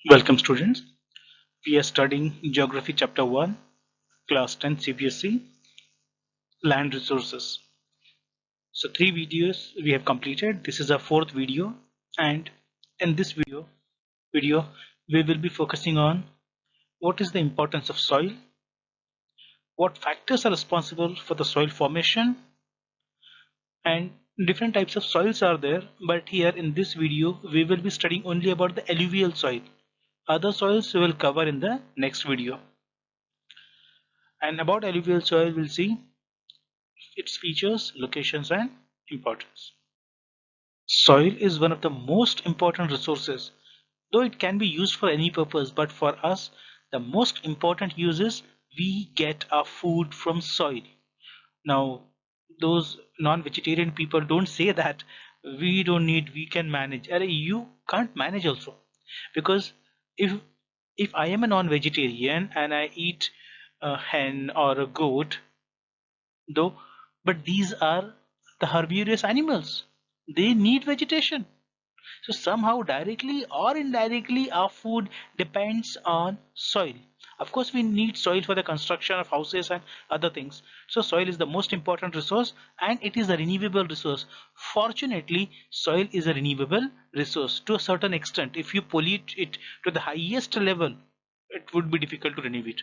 Welcome students. We are studying Geography Chapter 1, Class 10 CBSE, Land Resources. So 3 videos we have completed. This is our 4th video, and in this video we will be focusing on what is the importance of soil, what factors are responsible for the soil formation, and different types of soils are there, but here in this video we will be studying only about the alluvial soil. Other soils we will cover in the next video. And about alluvial soil we'll see its features, locations, and importance. Soil is one of the most important resources, though it can be used for any purpose, but for us, the most important use is we get our food from soil. Now, those non-vegetarian people don't say that we don't need, we can manage. You can't manage also, because if if I am a non-vegetarian and I eat a hen or a goat, though, but these are the herbivorous animals. They need vegetation. So somehow directly or indirectly our food depends on soil. Of course we need soil for the construction of houses and other things. So soil is the most important resource, and it is a renewable resource. Fortunately, soil is a renewable resource to a certain extent. If you pollute it to the highest level, it would be difficult to renew it.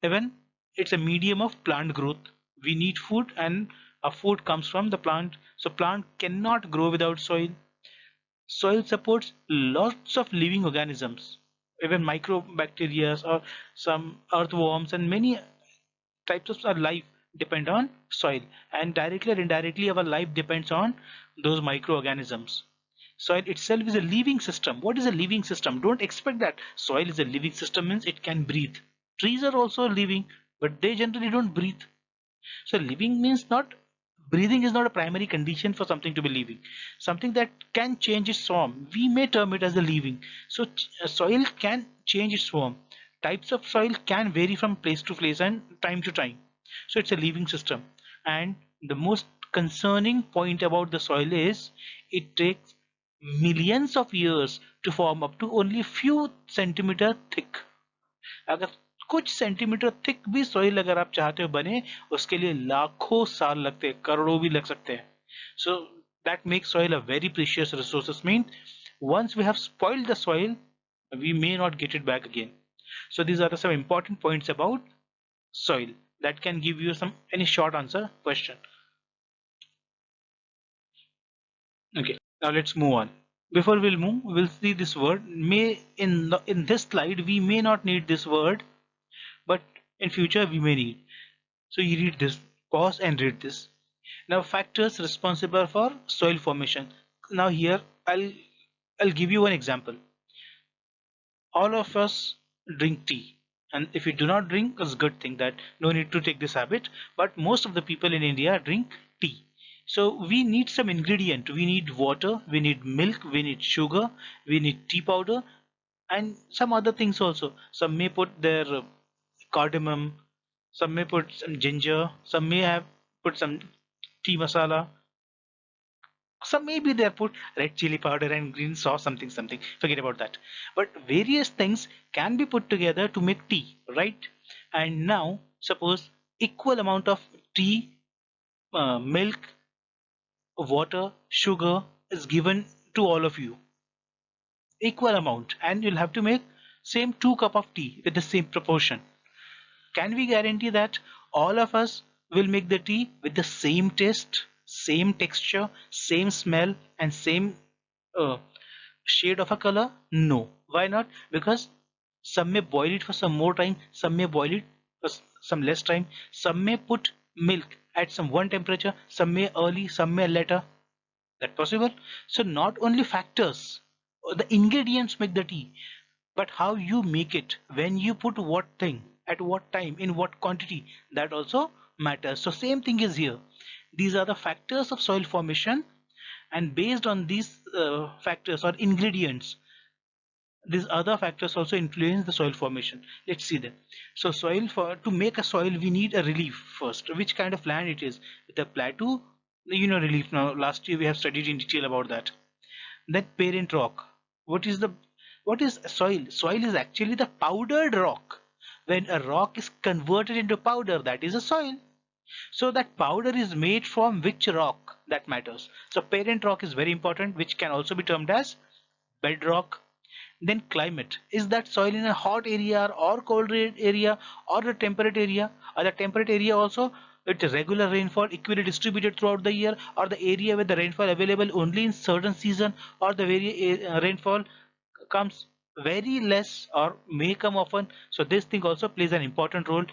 Even it's a medium of plant growth. We need food, and our food comes from the plant. So plant cannot grow without soil. Soil supports lots of living organisms, even microbacteria or some earthworms, and many types of our life depend on soil, and directly or indirectly our life depends on those microorganisms. Soil itself is a living system. What is a living system? Don't expect that soil is a living system means it can breathe. Trees are also living, but they generally don't breathe. So living means not, breathing is not a primary condition for something to be living. Something that can change its form, we may term it as a living. So soil can change its form. Types of soil can vary from place to place and time to time. So it's a living system. And the most concerning point about the soil is it takes millions of years to form up to only few centimeter thick. अगर कुछ centimetre thick भी soil अगर आप चाहते हो बने, उसके लिए लाखों साल लगते हैं, करोड़ों भी लग सकते हैं. So that makes soil a very precious resource. Means once we have spoiled the soil, we may not get it back again. So these are some important points about soil that can give you some any short answer question. Okay, now let's move on. Before we'll move, we'll see this word. May in this slide we may not need this word, but in future we may need. So you read this, pause and read this. Now factors responsible for soil formation. Now here I'll give you one example. All of us drink tea, and if you do not drink, it's a good thing that no need to take this habit. But most of the people in India drink tea. So we need some ingredient. We need water, we need milk, we need sugar, we need tea powder, and some other things also. Some may put their cardamom, some may put some ginger, some may have put some tea masala, some maybe they put red chili powder and green sauce, something something, forget about that. But various things can be put together to make tea, right? And now suppose equal amount of tea, milk, water, sugar is given to all of you, equal amount, and you'll have to make same 2 cup of tea with the same proportion. Can we guarantee that all of us will make the tea with the same taste, same texture, same smell, and same uh, shade of a color? No. Why not? Because some may boil it for some more time, some may boil it for some less time, some may put milk at some one temperature, some may early, some may later. That possible? So not only factors, the ingredients make the tea, but how you make it, when you put what thing, at what time, in what quantity, that also matters. So same thing is here. These are the factors of soil formation, and based on these factors or ingredients, these other factors also influence the soil formation. Let's see them. So soil, for to make a soil we need a relief first. Which kind of land it is? The plateau, relief. Now last year we have studied in detail about that. Then parent rock. What is the What is soil? Soil is actually the powdered rock. When a rock is converted into powder, that is a soil. So that powder is made from which rock? That matters. So parent rock is very important, which can also be termed as bedrock. Then climate. Is that soil in a hot area or cold area or a temperate area? Or the temperate area also with regular rainfall equally distributed throughout the year, or the area where the rainfall available only in certain season, or the rainfall comes very less or may come often. So this thing also plays an important role,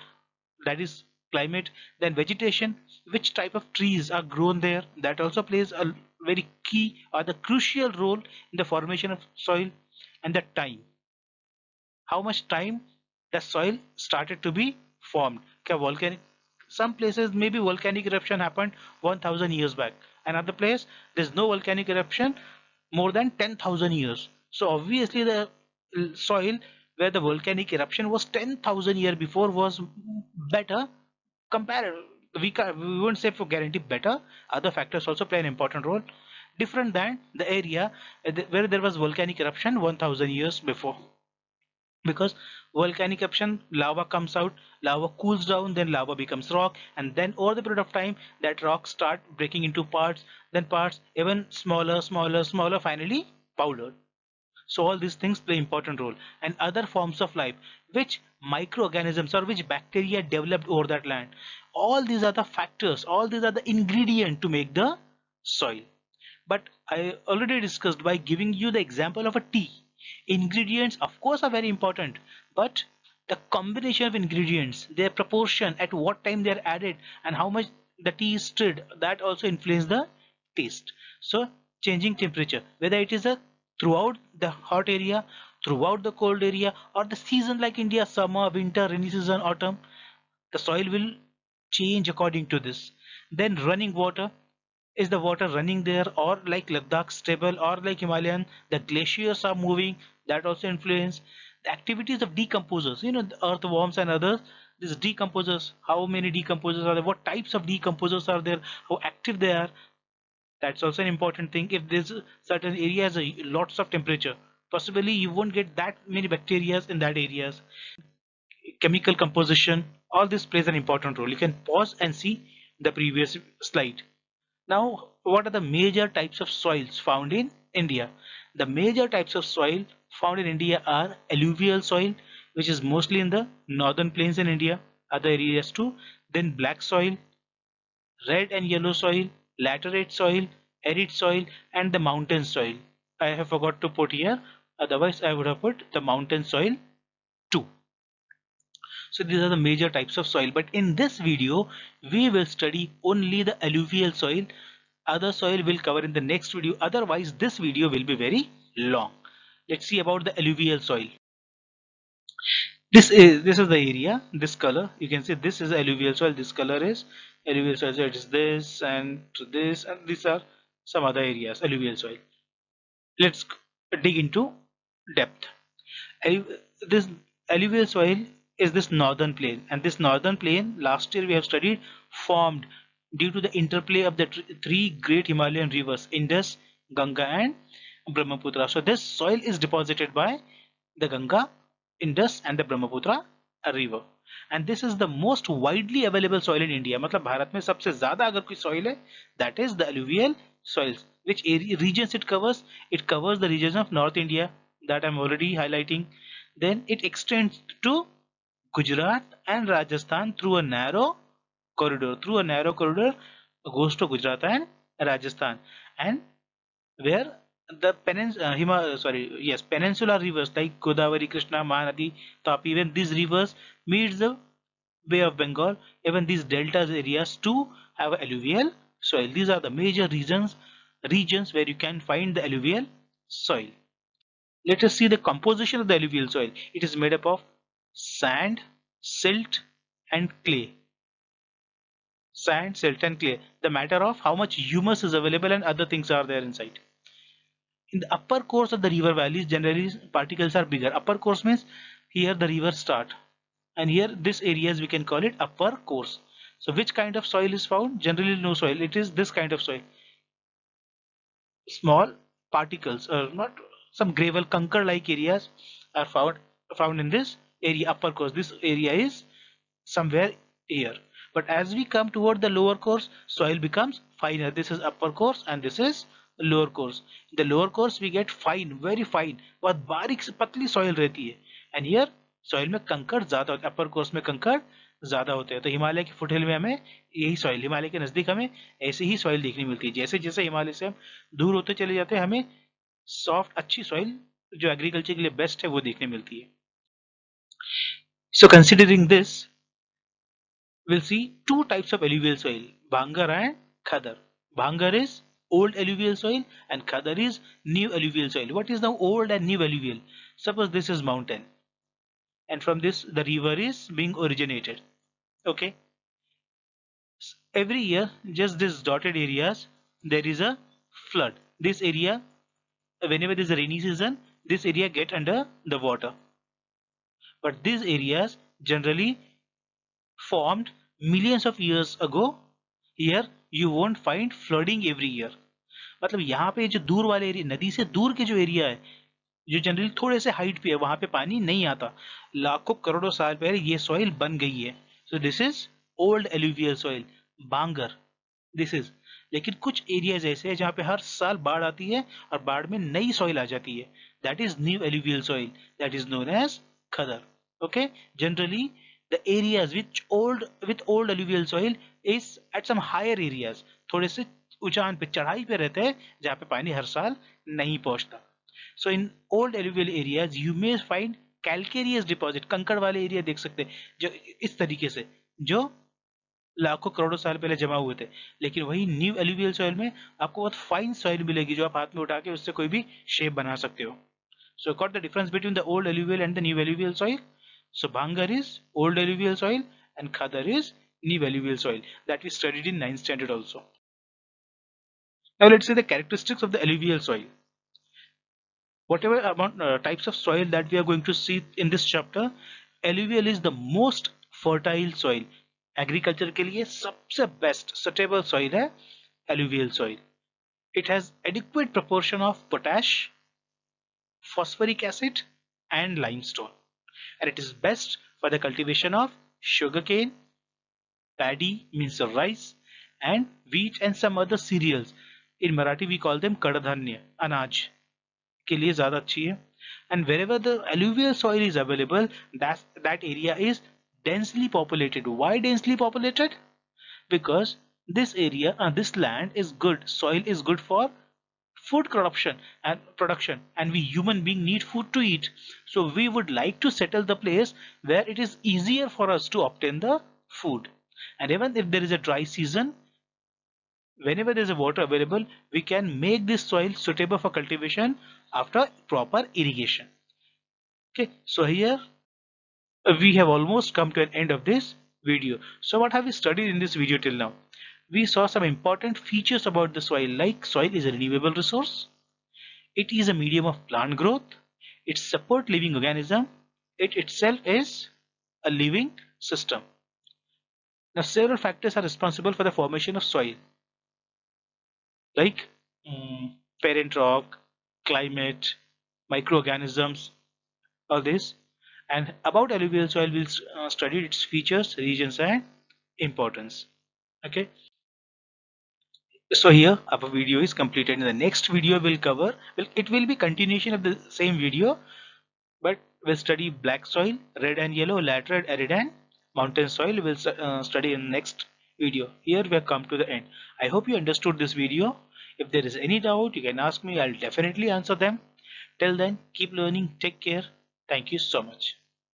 that is climate. Then vegetation, which type of trees are grown there, that also plays a very key or the crucial role in the formation of soil. And the time, how much time the soil started to be formed. Okay, volcanic, some places maybe volcanic eruption happened 1000 years back, another place there's no volcanic eruption more than 10,000 years. So obviously the soil where the volcanic eruption was 10,000 years before was better. Compare, we won't say for guarantee better, other factors also play an important role, different than the area where there was volcanic eruption 1000 years before. Because volcanic eruption, lava comes out, lava cools down, then lava becomes rock, and then over the period of time that rock start breaking into parts, then parts even smaller, smaller, finally powdered. So all these things play important role. And other forms of life, which microorganisms or which bacteria developed over that land, all these are the factors, all these are the ingredient to make the soil. But I already discussed by giving you the example of a tea. Ingredients of course are very important, but the combination of ingredients, their proportion, at what time they are added, and how much the tea is stirred, that also influence the taste. So changing temperature, whether it is a throughout the hot area, throughout the cold area, or the season like India, summer, winter, rainy season, autumn, the soil will change according to this. Then running water, is the water running there, or like Ladakh stable, or like Himalayan the glaciers are moving, that also influence the activities of decomposers, the earthworms and others. These decomposers, how many decomposers are there, what types of decomposers are there, how active they are, that's also an important thing. If there's certain areas lots of temperature, possibly you won't get that many bacteria in that areas. Chemical composition, all this plays an important role. You can pause and see the previous slide. Now, what are the major types of soils found in India? The major types of soil found in India are alluvial soil, which is mostly in the northern plains in India, other areas too. Then black soil, red and yellow soil, laterite soil, arid soil, and the mountain soil. I have forgot to put here, otherwise I would have put the mountain soil too. So these are the major types of soil, but in this video we will study only the alluvial soil. Other soil will cover in the next video, otherwise this video will be very long. Let's see about the alluvial soil. This is the area, this color, you can see this is alluvial soil, this color is alluvial soil. So it is this and this, and these are some other areas alluvial soil. Let's dig into depth. This alluvial soil is this northern plain, and this northern plain last year we have studied formed due to the interplay of the three great Himalayan rivers, Indus, Ganga and Brahmaputra. So this soil is deposited by the Ganga, Indus and the Brahmaputra river, and this is the most widely available soil in India. मतलब भारत में सबसे ज़्यादा अगर कोई soil है, that is the alluvial soils. Which area, regions it covers? It covers the regions of North India that I'm already highlighting. Then it extends to Gujarat and Rajasthan through a narrow corridor. Through a narrow corridor goes to Gujarat and Rajasthan, and where the peninsular rivers like Godavari, Krishna, Mahanadi, Tapi, even these rivers meets the Bay of Bengal, even these deltas areas too have alluvial soil. These are the major regions where you can find the alluvial soil. Let us see the composition of the alluvial soil. It is made up of sand, silt and clay. Sand, silt and clay. The matter of how much humus is available and other things are there inside. In the upper course of the river valleys, generally particles are bigger. Upper course means here the rivers start, and here this areas we can call it upper course. So which kind of soil is found? Generally no soil. It is this kind of soil. Small particles, or not some gravel conker like areas are found in this area, upper course. This area is somewhere here, but as we come toward the lower course, soil becomes finer. This is upper course and this is lower course. In the lower course we get fine, very fine, बहुत बारीक से पतली soil रहती है, and here soil में कंकड़ ज्यादा होता है, upper course में कंकड़ ज्यादा होते हैं. तो हिमालय के फुटहिल में हमें यही सॉइल, हिमालय के नजदीक हमें ऐसी ही सॉइल देखने मिलती है. जैसे जैसे हिमालय से हम दूर होते चले जाते हैं, हमें सॉफ्ट अच्छी सॉइल जो एग्रीकल्चर के लिए बेस्ट है वो देखने मिलती है. So considering this, we'll see two types of alluvial soil, Bhangar and Khadar. Bhangar is old alluvial soil and Khadar is new alluvial soil. What is now old and new alluvial? Suppose this is mountain and from this the river is being originated. Okay. Every year, just these dotted areas, there is a flood. This area, whenever there is a rainy season, this area get under the water. But these areas generally formed millions of years ago. Here you won't find flooding every year. मतलब यहाँ पे जो दूर वाले area, नदी से दूर के जो एरिया है, जो जनरली थोड़े से हाइट पे है, वहां पे पानी नहीं आता. लाखों करोड़ों साल पहले ये सॉइल बन गई है. So this is old alluvial soil, Bangar. This is. लेकिन कुछ एरियाज ऐसे हैं जहाँ पे हर साल बाढ़ आती है और बाढ़ में नई सॉइल आ जाती है. That is new alluvial soil, that is known as khadar. Okay. Generally the areas with old alluvial soil is at some higher areas, थोड़े से ऊंचान पे, चढ़ाई पे रहते हैं जहाँ पे पानी हर साल नहीं पहुंचता. So in old alluvial areas you may find calcareous deposit, कंकड़ वाले एरिया देख सकते हैं जो इस तरीके से, जो लाखों करोड़ों साल पहले जमा हुए थे. लेकिन वही न्यू एलुवियल सॉइल में आपको बहुत फाइन सॉइल मिलेगी जो आप हाथ में उठा के उससे कोई भी शेप बना सकते हो. So got the difference between the old alluvial and the new alluvial soil. So Bhangar is old alluvial soil and Khadar is new alluvial soil that we studied in 9th standard also. Now let's see the characteristics of the alluvial soil. Whatever amount types of soil that we are going to see in this chapter, alluvial is the most fertile soil. Agriculture के लिए सबसे best suitable soil है alluvial soil. It has adequate proportion of potash, phosphoric acid and limestone, and it is best for the cultivation of sugarcane, paddy means rice, and wheat and some other cereals. In Marathi we call them kadadhanya, anaj के लिए ज़्यादा अच्छी है. And wherever the alluvial soil is available, that area is densely populated. Why densely populated? Because this area, this land is good, soil is good for food production, and we human being need food to eat. So we would like to settle the place where it is easier for us to obtain the food. And even if there is a dry season, whenever there is a water available, we can make this soil suitable for cultivation after proper irrigation. Okay, so here we have almost come to an end of this video. So what have we studied in this video till now? We saw some important features about the soil, like soil is a renewable resource, it is a medium of plant growth, it supports living organism, it itself is a living system. Now several factors are responsible for the formation of soil, like parent rock, climate, microorganisms, all this. And about alluvial soil we'll study its features, regions and importance. Okay. So here our video is completed. In the next video we'll cover, it will be continuation of the same video, but we'll study black soil, red and yellow, laterite, arid and mountain soil. We'll study in the next video. Here we have come to the end. I hope you understood this video. If there is any doubt, you can ask me. I'll definitely answer them. Till then, keep learning. Take care. Thank you so much.